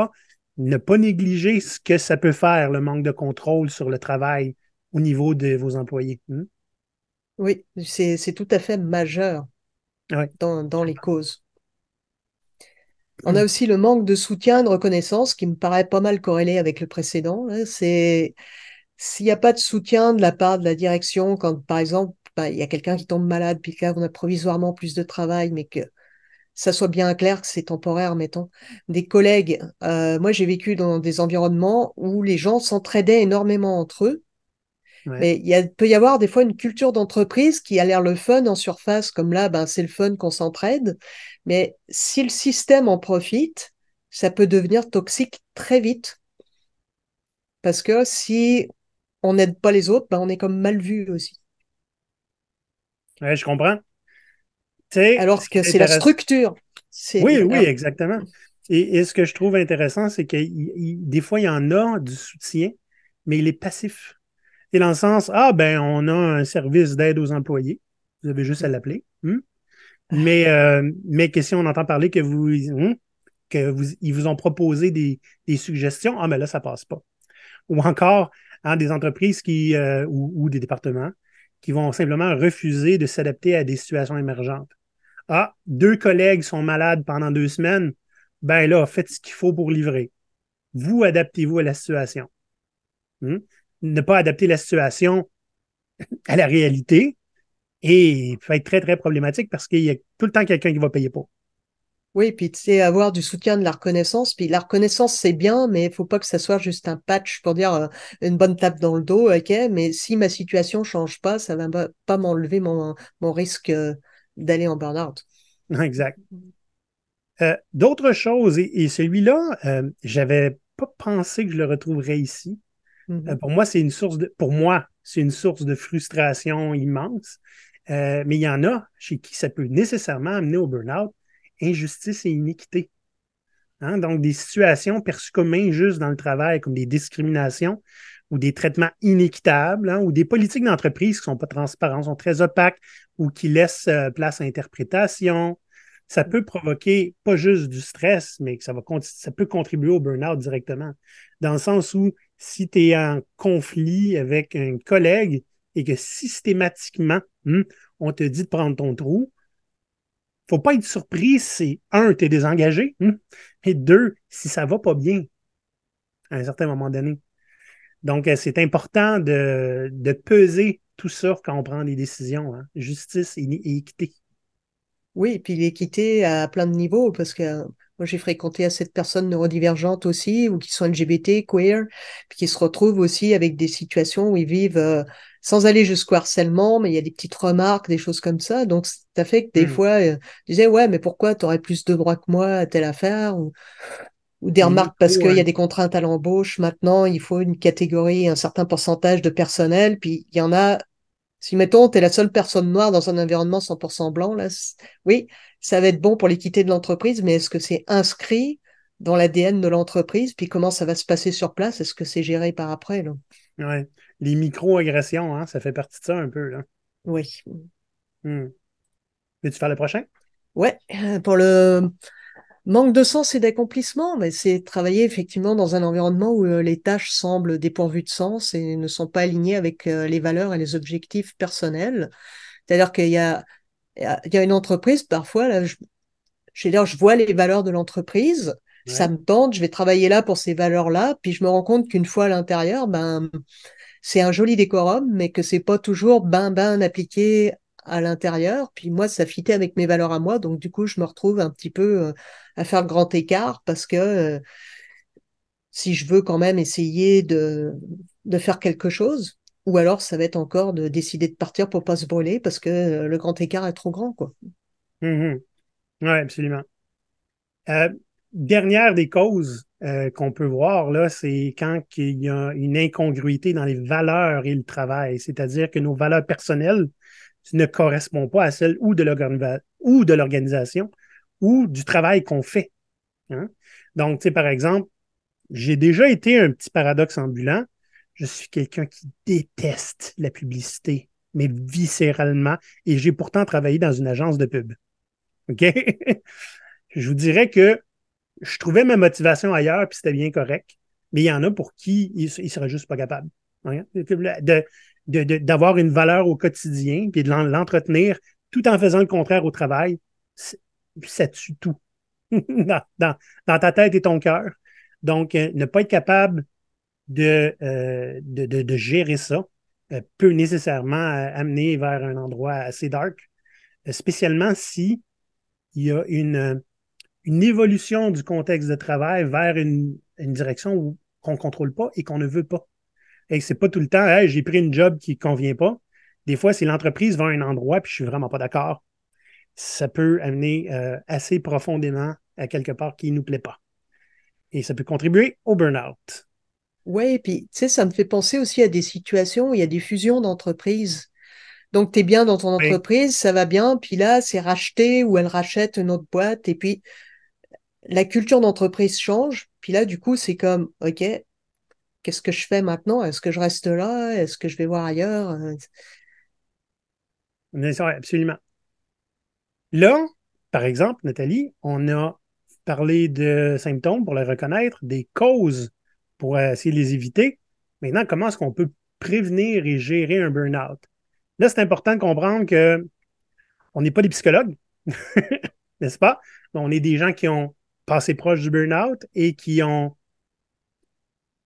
Ne pas négliger ce que ça peut faire, le manque de contrôle sur le travail au niveau de vos employés. Oui, c'est tout à fait majeur Oui. dans les causes. On a aussi le manque de soutien, de reconnaissance, qui me paraît pas mal corrélé avec le précédent, hein. C'est s'il n'y a pas de soutien de la part de la direction, quand par exemple, bah, il y a quelqu'un qui tombe malade, puis que là, on a provisoirement plus de travail, mais que ça soit bien clair que c'est temporaire, mettons. Des collègues, moi j'ai vécu dans des environnements où les gens s'entraidaient énormément entre eux, Ouais. mais peut y avoir des fois une culture d'entreprise qui a l'air le fun en surface, comme là, ben, c'est le fun qu'on s'entraide. Mais si le système en profite, ça peut devenir toxique très vite. Parce que si on n'aide pas les autres, ben, on est comme mal vu aussi. Ouais, je comprends. Tu sais, ce Alors qui que est c'est la intéressant. structure. Oui, oui, Alors, exactement. Et ce que je trouve intéressant, c'est que des fois, il y en a du soutien, mais il est passif. Et dans le sens, ah, ben, on a un service d'aide aux employés. Vous avez juste à l'appeler. Mais que si on entend parler ils vous ont proposé des suggestions, ah, ben là, ça passe pas. Ou encore, hein, des entreprises ou des départements qui vont simplement refuser de s'adapter à des situations émergentes. Ah, deux collègues sont malades pendant 2 semaines, ben là, faites ce qu'il faut pour livrer. Vous, adaptez-vous à la situation. Hmm? Ne pas adapter la situation à la réalité et peut être très, très problématique parce qu'il y a tout le temps quelqu'un qui va payer pour. Oui, puis tu sais, avoir du soutien de la reconnaissance. Puis la reconnaissance, c'est bien, mais il faut pas que ça soit juste un patch pour dire une bonne tape dans le dos, ok, mais si ma situation change pas, ça va pas m'enlever mon risque d'aller en burn-out. Exact. D'autres choses, et celui-là, j'avais pas pensé que je le retrouverais ici. Mhm. Pour moi, c'est une source de frustration immense. Mais il y en a chez qui ça peut nécessairement amener au burn-out, injustice et iniquité. Hein? Donc, des situations perçues comme injustes dans le travail, comme des discriminations ou des traitements inéquitables, hein, ou des politiques d'entreprise qui ne sont pas transparentes, sont très opaques ou qui laissent place à interprétation. Ça peut provoquer pas juste du stress, mais que ça peut contribuer au burn-out directement. Dans le sens où si tu es en conflit avec un collègue et que systématiquement, on te dit de prendre ton trou, faut pas être surpris si, un, tu es désengagé, et deux, si ça va pas bien à un certain moment donné. Donc, c'est important de peser tout ça quand on prend des décisions, hein. Justice et équité. Oui, et puis l'équité à plein de niveaux, parce que moi j'ai fréquenté assez de personnes neurodivergentes aussi, ou qui sont LGBT, queer, puis qui se retrouvent aussi avec des situations où ils vivent sans aller jusqu'au harcèlement, mais il y a des petites remarques, des choses comme ça. Donc ça fait que des Hmm. fois, ils disaient, ouais, mais pourquoi tu aurais plus de droits que moi à telle affaire, ou des Les remarques parce micros, qu'il y hein. a des contraintes à l'embauche. Maintenant, il faut une catégorie, un certain pourcentage de personnel, puis il y en a si, mettons, tu es la seule personne noire dans un environnement 100% blanc, là, oui, ça va être bon pour l'équité de l'entreprise, mais est-ce que c'est inscrit dans l'ADN de l'entreprise? Puis comment ça va se passer sur place? Est-ce que c'est géré par après, là? Ouais. Les micro-agressions, hein, ça fait partie de ça un peu, là. Oui. Hmm. Veux-tu faire le prochain? Ouais, pour le manque de sens et d'accomplissement, mais c'est travailler effectivement dans un environnement où les tâches semblent dépourvues de sens et ne sont pas alignées avec les valeurs et les objectifs personnels. C'est-à-dire qu'il y a une entreprise, parfois, là, je vois les valeurs de l'entreprise, ça Ouais. me tente, je vais travailler là pour ces valeurs-là, puis je me rends compte qu'une fois à l'intérieur, ben, c'est un joli décorum, mais que c'est pas toujours ben appliqué à l'intérieur. Puis moi, ça fitait avec mes valeurs à moi, donc du coup, je me retrouve un petit peu à faire le grand écart parce que si je veux quand même essayer de faire quelque chose, ou alors ça va être encore de décider de partir pour pas se brûler parce que le grand écart est trop grand, quoi. Mhm. Ouais, absolument. Euh, Dernière des causes qu'on peut voir, là, c'est quand il y a une incongruité dans les valeurs et le travail. C'est-à-dire que nos valeurs personnelles ne correspondent pas à celles ou de l'organisation ou du travail qu'on fait. Hein. Donc, tu sais, par exemple, j'ai déjà été un petit paradoxe ambulant. Je suis quelqu'un qui déteste la publicité, mais viscéralement, et j'ai pourtant travaillé dans une agence de pub. OK? Je vous dirais que je trouvais ma motivation ailleurs, puis c'était bien correct. Mais il y en a pour qui ils ne seraient juste pas capables, hein, d'avoir une valeur au quotidien, puis de l'entretenir tout en faisant le contraire au travail. Ça tue tout dans, dans ta tête et ton cœur. Donc, ne pas être capable de gérer ça peut nécessairement amener vers un endroit assez dark, spécialement si il y a une évolution du contexte de travail vers une direction qu'on ne contrôle pas et qu'on ne veut pas. Et c'est pas tout le temps, hey, j'ai pris une job qui ne convient pas. Des fois, si l'entreprise va à un endroit puis je suis vraiment pas d'accord, ça peut amener assez profondément à quelque part qui ne nous plaît pas. Et ça peut contribuer au burn-out. Ouais, et puis, tu sais, ça me fait penser aussi à des situations où il y a des fusions d'entreprises. Donc, tu es bien dans ton Oui. entreprise, ça va bien, puis là, c'est racheté ou elle rachète une autre boîte, et puis la culture d'entreprise change, puis là, du coup, c'est comme, OK, qu'est-ce que je fais maintenant? Est-ce que je reste là? Est-ce que je vais voir ailleurs? Bien sûr, absolument. Là, par exemple, Nathalie, on a parlé de symptômes pour les reconnaître, des causes pour essayer de les éviter. Maintenant, comment est-ce qu'on peut prévenir et gérer un burn-out? Là, c'est important de comprendre que on n'est pas des psychologues, n'est-ce pas? On est des gens qui ont passé proche du burn-out et qui ont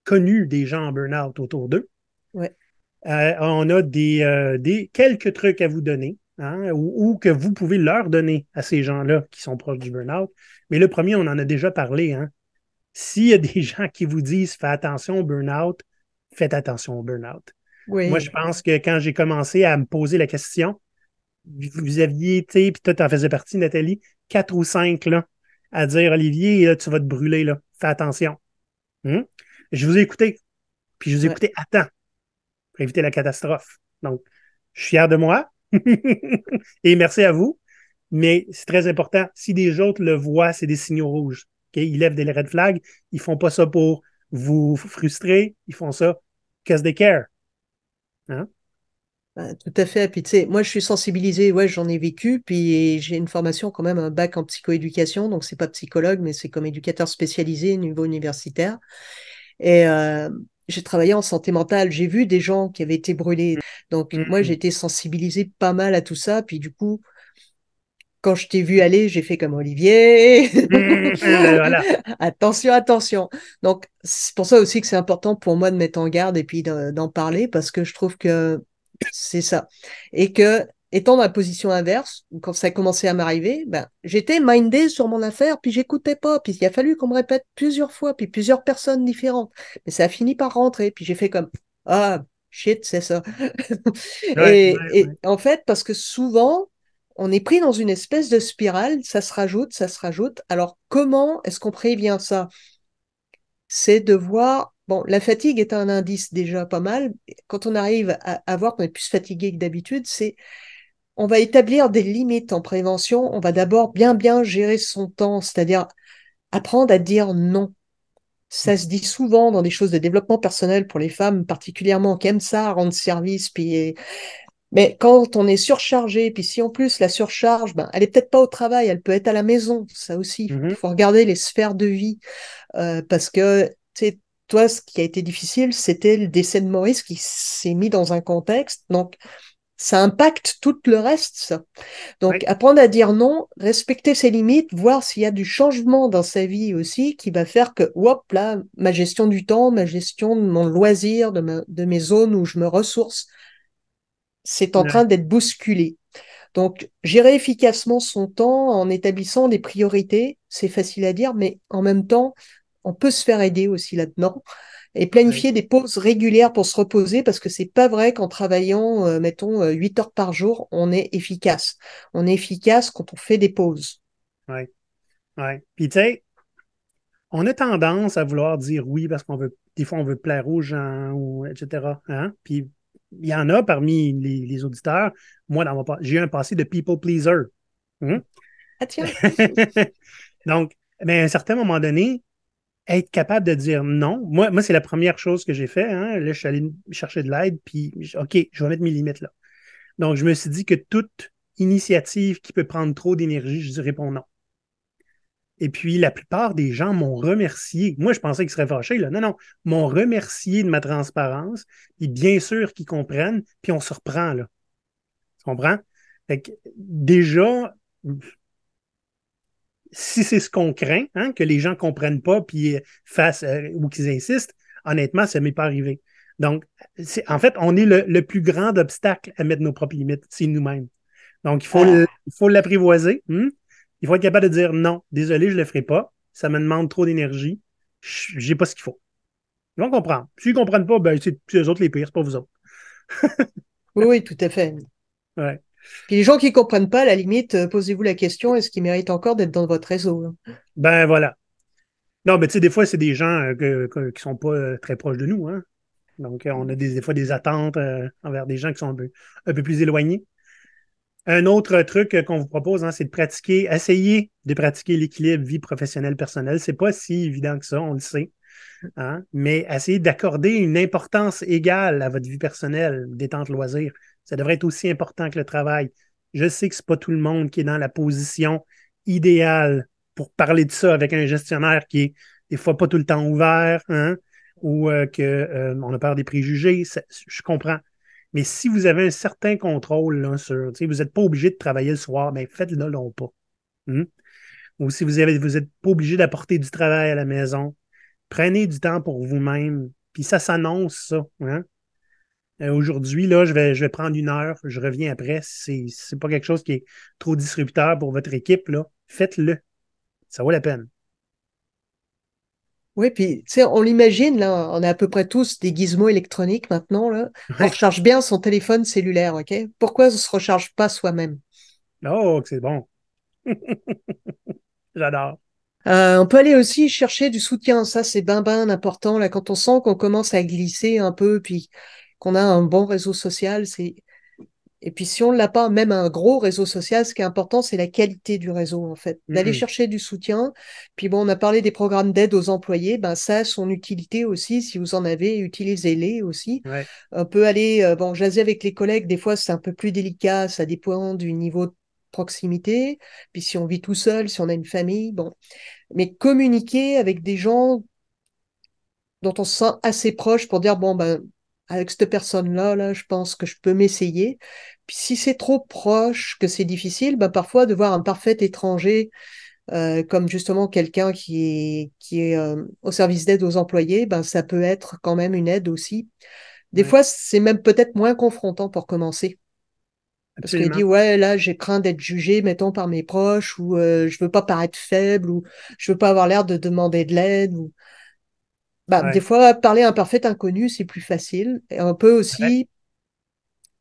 connu des gens en burn-out autour d'eux. Ouais, On a quelques trucs à vous donner, hein, ou que vous pouvez leur donner à ces gens-là qui sont proches du burn-out. Mais le premier, on en a déjà parlé. Hein. S'il y a des gens qui vous disent fais attention au burn-out, faites attention au burn-out. Moi, je oui, pense que quand j'ai commencé à me poser la question, vous aviez été, puis toi, tu en faisais partie, Nathalie, 4 ou 5 là, à dire Olivier, là, tu vas te brûler, là. Fais attention. Hum? Je vous ai écouté, puis je vous ai ouais. écouté à temps pour éviter la catastrophe. Donc, je suis fier de moi et merci à vous. Mais c'est très important. Si des autres le voient, c'est des signaux rouges. Okay? Ils lèvent des red flags. Ils ne font pas ça pour vous frustrer. Ils font ça because they care. Hein? Tout à fait. Puis tu sais, moi je suis sensibilisée, ouais, j'en ai vécu, puis j'ai une formation quand même, un bac en psychoéducation, donc c'est pas psychologue, mais c'est comme éducateur spécialisé au niveau universitaire. Et j'ai travaillé en santé mentale, j'ai vu des gens qui avaient été brûlés. Donc moi j'ai Mm. été sensibilisée pas mal à tout ça, puis du coup, quand je t'ai vu aller, j'ai fait comme Olivier. Ben voilà. Attention, attention. Donc, c'est pour ça aussi que c'est important pour moi de mettre en garde et puis d'en parler parce que je trouve que c'est ça. Et que, étant dans la position inverse, quand ça a commencé à m'arriver, ben, j'étais mindée sur mon affaire, puis j'écoutais pas. Puis il a fallu qu'on me répète plusieurs fois, puis plusieurs personnes différentes. Mais ça a fini par rentrer. Puis j'ai fait comme, ah, shit, c'est ça. Ouais, ouais, Et ouais. en fait, parce que souvent, on est pris dans une espèce de spirale, ça se rajoute, ça se rajoute. Alors, comment est-ce qu'on prévient ça? C'est de voir, bon, la fatigue est un indice déjà pas mal. Quand on arrive à voir qu'on est plus fatigué que d'habitude, c'est on va établir des limites en prévention. On va d'abord bien gérer son temps, c'est-à-dire apprendre à dire non. Ça se dit souvent dans des choses de développement personnel pour les femmes particulièrement qui aiment ça, rendre service, puis mais quand on est surchargé, puis si en plus la surcharge, ben, elle est peut-être pas au travail, elle peut être à la maison, ça aussi. Il Mhm, faut regarder les sphères de vie, parce que, tu sais, toi, ce qui a été difficile, c'était le décès de Maurice qui s'est mis dans un contexte, donc ça impacte tout le reste, ça. Donc, ouais, apprendre à dire non, respecter ses limites, voir s'il y a du changement dans sa vie aussi qui va faire que, hop, là, ma gestion du temps, ma gestion de mon loisir, de mes zones où je me ressource, c'est en train ouais, d'être bousculé. Donc, gérer efficacement son temps en établissant des priorités, c'est facile à dire, mais en même temps, on peut se faire aider aussi là-dedans et ouais, planifier des pauses régulières pour se reposer parce que c'est pas vrai qu'en travaillant, mettons, 8 heures par jour, on est efficace. On est efficace quand on fait des pauses. ouais, ouais. Puis, tu sais, on a tendance à vouloir dire oui parce qu'on veut, des fois, on veut plaire aux gens, ou, etc. Hein? Puis, il y en a parmi les auditeurs. Moi, j'ai un passé de people pleaser. Hein? Ah tiens, Donc, mais à un certain moment donné, être capable de dire non. Moi c'est la première chose que j'ai fait. Hein. Là, je suis allé chercher de l'aide, puis OK, je vais mettre mes limites là. Donc, je me suis dit que toute initiative qui peut prendre trop d'énergie, je réponds non. Et puis, la plupart des gens m'ont remercié. Moi, je pensais qu'ils seraient fâchés. Là. Non, non, m'ont remercié de ma transparence. Puis, bien sûr qu'ils comprennent. Puis, on se reprend. Là. Tu comprends? Fait que, déjà, si c'est ce qu'on craint, hein, que les gens ne comprennent pas puis fassent ou qu'ils insistent, honnêtement, ça ne m'est pas arrivé. Donc, en fait, on est le plus grand obstacle à mettre nos propres limites, c'est nous-mêmes. Donc, il faut l'apprivoiser. Il faut être capable de dire non, désolé, je ne le ferai pas. Ça me demande trop d'énergie. Je n'ai pas ce qu'il faut. Ils vont comprendre. S'ils ne comprennent pas, ben, c'est eux autres les pires, c'est pas vous autres. oui, oui, tout à fait. Ouais. Puis les gens qui comprennent pas, à la limite, posez-vous la question, est-ce qu'ils méritent encore d'être dans votre réseau, hein? Ben voilà. Non, mais tu sais, des fois, c'est des gens qui sont pas très proches de nous. Hein? Donc, on a des fois des attentes envers des gens qui sont un peu plus éloignés. Un autre truc qu'on vous propose, hein, c'est de essayer de pratiquer l'équilibre vie professionnelle personnelle. C'est pas si évident que ça, on le sait. hein, mais essayez d'accorder une importance égale à votre vie personnelle, détente loisir. Ça devrait être aussi important que le travail. Je sais que ce n'est pas tout le monde qui est dans la position idéale pour parler de ça avec un gestionnaire qui est des fois pas tout le temps ouvert, hein, ou qu'on a peur des préjugés. Je comprends. Mais si vous avez un certain contrôle là, sur, vous n'êtes pas obligé de travailler le soir, mais faites-le non pas. Hein. Ou si vous n'êtes pas obligé d'apporter du travail à la maison, prenez du temps pour vous-même. Puis ça s'annonce, ça. Hein. Aujourd'hui, là, je vais prendre 1 heure, je reviens après. C'est pas quelque chose qui est trop disrupteur pour votre équipe, là. Faites-le. Ça vaut la peine. Oui, puis tu sais, on l'imagine, là, on a à peu près tous des gizmos électroniques maintenant, là. On Ouais. recharge bien son téléphone cellulaire, OK? Pourquoi on ne se recharge pas soi-même? Oh, que c'est bon. J'adore. On peut aller aussi chercher du soutien, ça c'est ben important, là, quand on sent qu'on commence à glisser un peu, puis qu'on a un bon réseau social, c'est et puis si on l'a pas, même un gros réseau social, ce qui est important, c'est la qualité du réseau, en fait. D'aller Mhm. chercher du soutien. Puis bon, on a parlé des programmes d'aide aux employés, ben ça a son utilité aussi. Si vous en avez, utilisez-les aussi. Ouais, On peut aller, bon, jaser avec les collègues, des fois c'est un peu plus délicat, ça dépend du niveau de proximité. Puis si on vit tout seul, si on a une famille, bon. Mais communiquer avec des gens dont on se sent assez proche pour dire, bon, ben, avec cette personne-là, là, je pense que je peux m'essayer. Puis si c'est trop proche, que c'est difficile, ben, parfois de voir un parfait étranger, comme justement quelqu'un qui est au service d'aide aux employés, ben, ça peut être quand même une aide aussi. Des ouais, fois, c'est même peut-être moins confrontant pour commencer. Parce qu'il dit, absolument. ouais, là, j'ai craint d'être jugé, mettons, par mes proches, ou je veux pas paraître faible, ou je veux pas avoir l'air de demander de l'aide, ou bah, des Ouais, fois, parler à un parfait inconnu, c'est plus facile. Et on peut ouais, aussi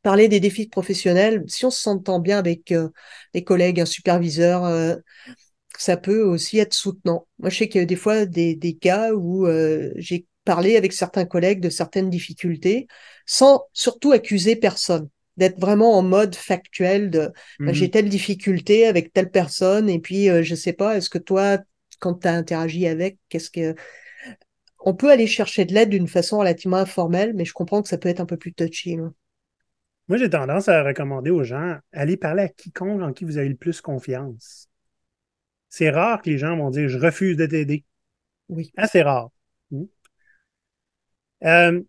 parler des défis professionnels. Si on se s'entend bien avec des collègues, un superviseur, ça peut aussi être soutenant. Moi, je sais qu'il y a des fois des cas où j'ai parlé avec certains collègues de certaines difficultés, sans surtout accuser personne, d'être vraiment en mode factuel de ben, j'ai mhm. telle difficulté avec telle personne, et puis je sais pas, est-ce que toi, quand tu as interagi avec, qu'est-ce que on peut aller chercher de l'aide d'une façon relativement informelle, mais je comprends que ça peut être un peu plus touchy, là. Moi, j'ai tendance à recommander aux gens, allez parler à quiconque en qui vous avez le plus confiance. C'est rare que les gens vont dire, je refuse de t'aider. Oui. Assez rare. Mm. Euh,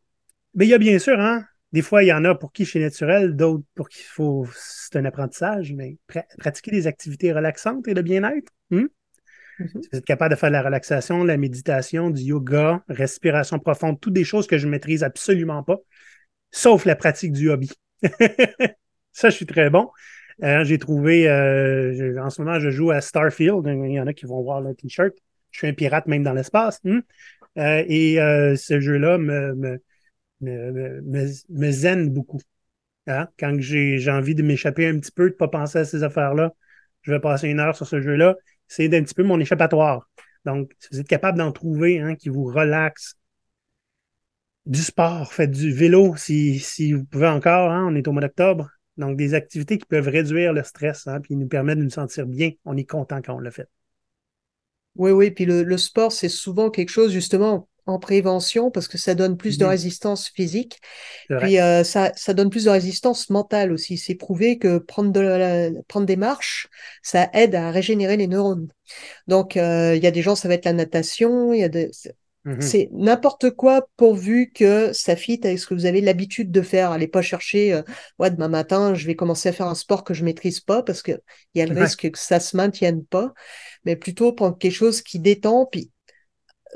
mais il y a bien sûr, hein, des fois, il y en a pour qui c'est naturel, d'autres pour qui c'est un apprentissage, mais pratiquer des activités relaxantes et de bien-être. Mhm. Si vous êtes capable de faire de la relaxation, de la méditation, du yoga, respiration profonde, toutes des choses que je ne maîtrise absolument pas, sauf la pratique du hobby. Ça, je suis très bon. J'ai trouvé, en ce moment, je joue à Starfield. Il y en a qui vont voir le t-shirt. Je suis un pirate même dans l'espace. Ce jeu-là me zen beaucoup. Hein. Quand j'ai envie de m'échapper un petit peu, de ne pas penser à ces affaires-là, je vais passer 1 heure sur ce jeu-là. C'est un petit peu mon échappatoire. Donc, si vous êtes capable d'en trouver hein, qui vous relaxe, du sport, faites du vélo si vous pouvez encore, hein, on est au mois d'octobre. Donc, des activités qui peuvent réduire le stress, hein, puis nous permettre de nous sentir bien. On est content quand on l'a fait. Oui, oui, puis le sport, c'est souvent quelque chose justement en prévention parce que ça donne plus de Mhm. résistance physique, C'est vrai. puis ça donne plus de résistance mentale aussi. C'est prouvé que prendre des marches, ça aide à régénérer les neurones. Donc, il y a des gens, ça va être la natation, Mhm. c'est n'importe quoi pourvu que ça fit avec ce que vous avez l'habitude de faire. Allez pas chercher, ouais, demain matin, je vais commencer à faire un sport que je maîtrise pas parce que il y a le Ouais. risque que ça se maintienne pas, mais plutôt prendre quelque chose qui détend, puis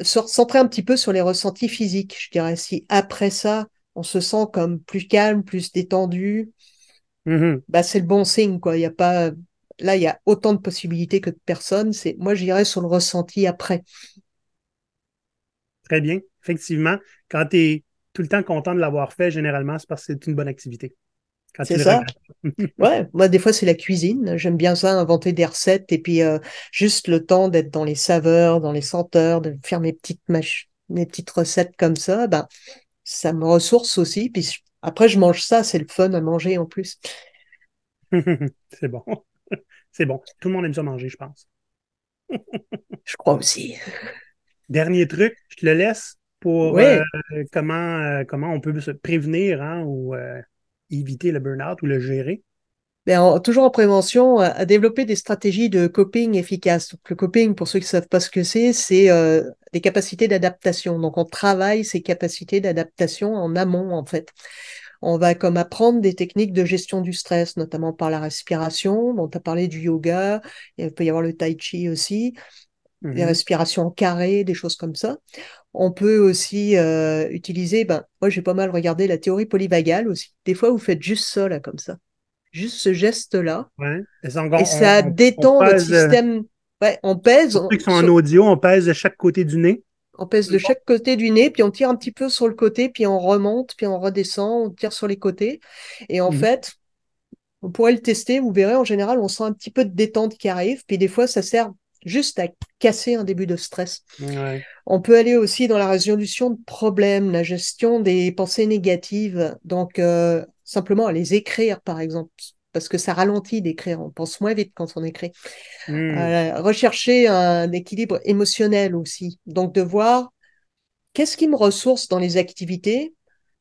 se centrer un petit peu sur les ressentis physiques. Je dirais, si après ça, on se sent comme plus calme, plus détendu, Mhm. bah, c'est le bon signe, quoi. Il y a pas, là, il y a autant de possibilités que de personnes. Moi, je dirais sur le ressenti après. Très bien. Effectivement, quand tu es tout le temps content de l'avoir fait, généralement, c'est parce que c'est une bonne activité. Quand tu C'est le ça? regrettes. Ouais, moi des fois c'est la cuisine. J'aime bien ça, inventer des recettes et puis juste le temps d'être dans les saveurs, dans les senteurs, de faire mes petites recettes comme ça, ben ça me ressource aussi. Puis après je mange ça, c'est le fun à manger en plus. C'est bon. C'est bon. Tout le monde aime ça manger, je pense. Je crois aussi. Dernier truc, je te le laisse pour Oui, comment on peut se prévenir hein, ou éviter le burn-out ou le gérer. ben, toujours en prévention, à développer des stratégies de coping efficaces. Donc, le coping, pour ceux qui ne savent pas ce que c'est des capacités d'adaptation. Donc, on travaille ces capacités d'adaptation en amont, en fait. On va comme apprendre des techniques de gestion du stress, notamment par la respiration. Bon, tu as parlé du yoga, il peut y avoir le tai chi aussi, des Mhm. respirations carrées, des choses comme ça. On peut aussi utiliser, ben, moi j'ai pas mal regardé la théorie polyvagale aussi. Des fois, vous faites juste ça, là, comme ça. Juste ce geste-là. Ouais. Et donc, Et ça on détend votre pèse, système. Ouais, on pèse, pour ceux qui sont en audio, on pèse de chaque côté du nez. on pèse de chaque côté du nez, puis on tire un petit peu sur le côté, puis on remonte, puis on redescend, on tire sur les côtés. Et en Mhm. fait, on pourrait le tester, vous verrez, en général, on sent un petit peu de détente qui arrive, puis des fois, ça sert juste à casser un début de stress. Ouais. On peut aller aussi dans la résolution de problèmes, la gestion des pensées négatives, donc simplement à les écrire, par exemple, parce que ça ralentit d'écrire, on pense moins vite quand on écrit. Hmm. Rechercher un équilibre émotionnel aussi, donc de voir qu'est-ce qui me ressource dans les activités.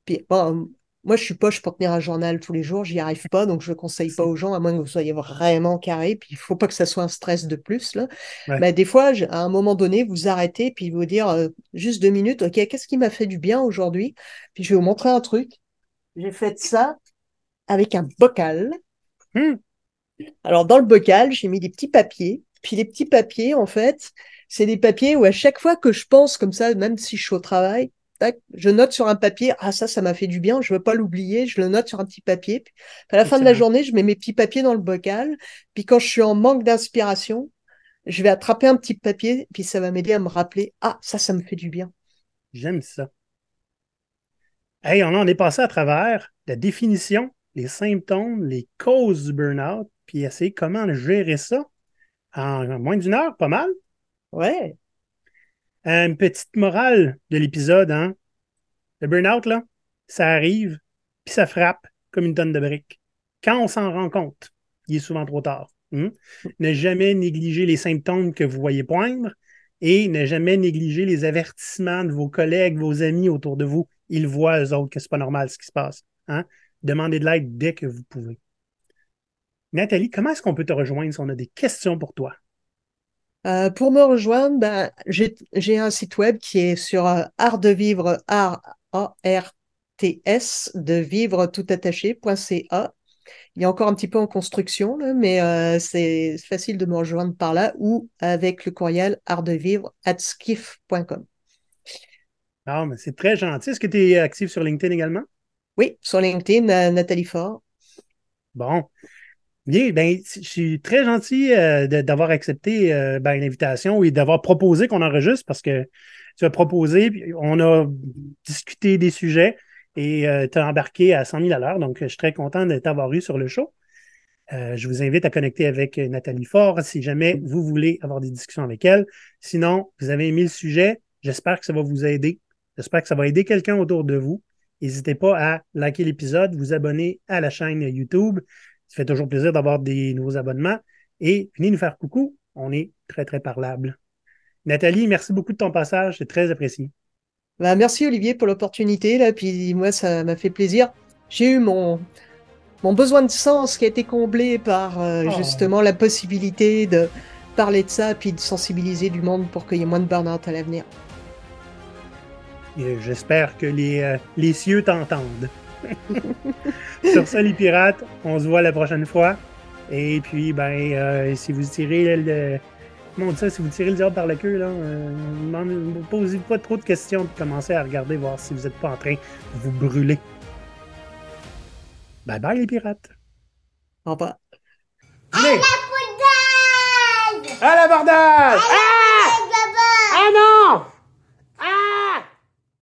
Puis, bon, moi, je suis poche pour tenir un journal tous les jours, j'y arrive pas, donc je ne conseille pas Si. aux gens, à moins que vous soyez vraiment carré. Puis, il faut pas que ça soit un stress de plus, là. Ouais. Mais des fois, à un moment donné, vous arrêtez, puis vous dire juste 2 minutes, OK, qu'est-ce qui m'a fait du bien aujourd'hui? Puis, je vais vous montrer un truc. J'ai fait ça avec un bocal. Hmm. Alors, dans le bocal, j'ai mis des petits papiers. Puis, les petits papiers, en fait, c'est des papiers où à chaque fois que je pense comme ça, même si je suis au travail, tac, je note sur un papier, ah ça m'a fait du bien, je veux pas l'oublier, je le note sur un petit papier. Puis, à la fin de la Excellent. journée, je mets mes petits papiers dans le bocal. Puis, quand je suis en manque d'inspiration, je vais attraper un petit papier, puis ça va m'aider à me rappeler, ah ça me fait du bien. J'aime ça. Hey, on est passé à travers la définition, les symptômes, les causes du burn-out, puis essayer comment gérer ça en moins d'une heure, pas mal. Ouais. Une petite morale de l'épisode, hein? Le burn-out, là, ça arrive, puis ça frappe comme une tonne de briques. Quand on s'en rend compte, il est souvent trop tard. Ne jamais négliger les symptômes que vous voyez poindre et ne jamais négliger les avertissements de vos collègues, vos amis autour de vous. Ils voient, eux autres, que c'est pas normal ce qui se passe. Hein? Demandez de l'aide dès que vous pouvez. Nathalie, comment est-ce qu'on peut te rejoindre si on a des questions pour toi? Pour me rejoindre, ben, j'ai un site web qui est sur Art de Vivre, ARTS, de vivre tout attaché.ca. Il est encore un petit peu en construction, là, mais c'est facile de me rejoindre par là ou avec le courriel artdevivre@skiff.com. Ah, mais c'est très gentil. Est-ce que tu es actif sur LinkedIn également? Oui, sur LinkedIn, Nathalie Faure. Bon, bien, ben, je suis très gentil d'avoir accepté ben, l'invitation et d'avoir proposé qu'on enregistre parce que tu as proposé, puis on a discuté des sujets et tu as embarqué à 100 000 à l'heure. Donc, je suis très content de t'avoir eu sur le show. Je vous invite à connecter avec Nathalie Faure si jamais vous voulez avoir des discussions avec elle. Sinon, vous avez aimé le sujet. J'espère que ça va vous aider. J'espère que ça va aider quelqu'un autour de vous. N'hésitez pas à liker l'épisode, vous abonner à la chaîne YouTube. Ça fait toujours plaisir d'avoir des nouveaux abonnements. Et venez nous faire coucou. On est très, très parlable. Nathalie, merci beaucoup de ton passage. C'est très apprécié. Ben, merci Olivier pour l'opportunité, là, puis moi, ça m'a fait plaisir. J'ai eu mon besoin de sens qui a été comblé par Oh. justement la possibilité de parler de ça, puis de sensibiliser du monde pour qu'il y ait moins de burn-out à l'avenir. Et j'espère que les cieux t'entendent. Sur ça, les pirates, on se voit la prochaine fois. Et puis, ben, si vous tirez comment on dit ça, si vous tirez le diable par la queue, là, ne posez pas trop de questions, puis commencez à regarder, voir si vous n'êtes pas en train de vous brûler. Bye bye, les pirates. Au revoir. Allez! À l'abordage! À l'abordage!